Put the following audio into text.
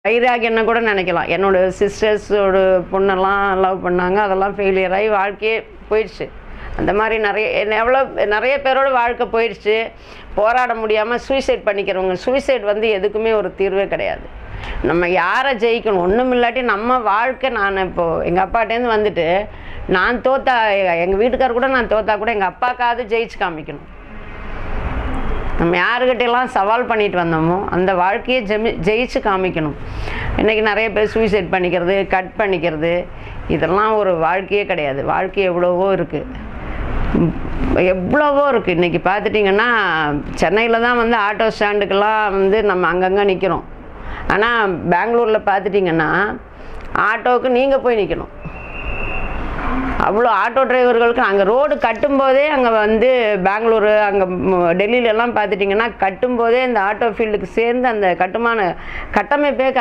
வைராகியன்னு கூட நினைக்கலாம். என்னோடய சிஸ்டர்ஸோட பொண்ணெல்லாம் லவ் பண்ணாங்க, அதெல்லாம் ஃபெயிலியர் ஆகி வாழ்க்கையே போயிடுச்சு. அந்த மாதிரி நிறைய பேரோட வாழ்க்கை போயிடுச்சு. போராட முடியாமல் சூசைட் பண்ணிக்கிறவங்க. சூசைட் வந்து எதுக்குமே ஒரு தீர்வே கிடையாது. நம்ம யாரை ஜெயிக்கணும், ஒன்றும் இல்லாட்டி நம்ம வாழ்க்கை. நான் இப்போது எங்கள் அப்பாட்டேருந்து வந்துட்டு நான் தோத்தா, எங்கள் வீட்டுக்கார் கூட நான் தோத்தா கூட எங்கள் அப்பாக்காவது ஜெயிச்சு காமிக்கணும். நம்ம யாருக்கிட்டெல்லாம் சவால் பண்ணிட்டு வந்தோமோ அந்த வாழ்க்கையை ஜெயிச்சு காமிக்கணும். இன்றைக்கி நிறைய பேர் சூசைட் பண்ணிக்கிறது, கட் பண்ணிக்கிறது, இதெல்லாம் ஒரு வாழ்க்கையே கிடையாது. வாழ்க்கை எவ்வளவோ இருக்குது, எவ்வளவோ இருக்குது. இன்றைக்கி பார்த்துட்டிங்கன்னா சென்னையில் தான் வந்து ஆட்டோ ஸ்டாண்டுக்கெல்லாம் வந்து நம்ம அங்கங்கே நிற்கிறோம். ஆனால் பெங்களூரில் பார்த்துட்டிங்கன்னா ஆட்டோவுக்கு நீங்கள் போய் நிற்கணும். அவ்வளோ ஆட்டோ டிரைவர்களுக்கு அங்கே ரோடு கட்டும்போதே, அங்கே வந்து பெங்களூரு, அங்கே டெல்லியிலலாம் பார்த்துட்டிங்கன்னா கட்டும்போதே இந்த ஆட்டோ ஃபீல்டுக்கு சேர்ந்து அந்த கட்டமைப்பே கரெக்ட்